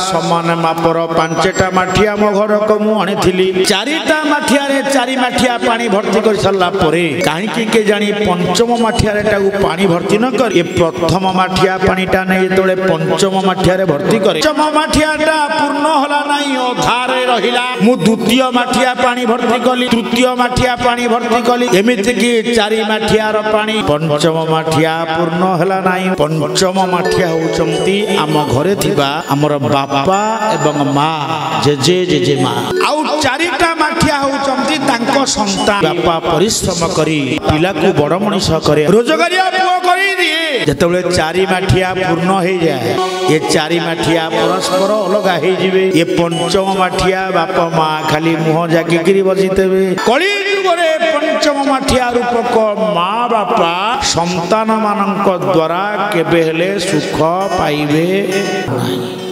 समान मापर पांचटा माठिया मो घर को मु आनी चारिटा माठिया रे चारि माठिया पानी भर्ती कर सारा कहीं के जानी पंचम माठिया पानी भर्ती न कर ये प्रथम माठिया पानीटा नहीं जो पंचम माठिया रे भर्ती करे पंचम माठियाटा पूर्ण होला नहीं अधारे रहिला मु द्वितीय माठिया पानी भर्ती कली तृतीय माठिया पानी भर्ती कली एमिति कि चारि माठिया रो पानी पंचम माठिया पूर्ण होला नहीं पंचम माठिया होचंती आम घरे थिबा हमर बापा एवं माँ जेजे जेजे माँ आउ चारिटा माठिया होचंती तांको संतान बापा परिश्रम करी पिला को बड़ मनीष करे रोजगारिया पुओ करी दिए जेतबेले चारि माठिया पूर्ण हो जाए ये चारि माठिया परस्पर अलग हो जिवे ये पंचम माठिया बापा माँ खाली मुह जाकी बसितेबे कली जुगरे पंचम माठिया रूपक माँ बापा संतान मानक द्वारा केबे हेले सुख पाइबे नहीं।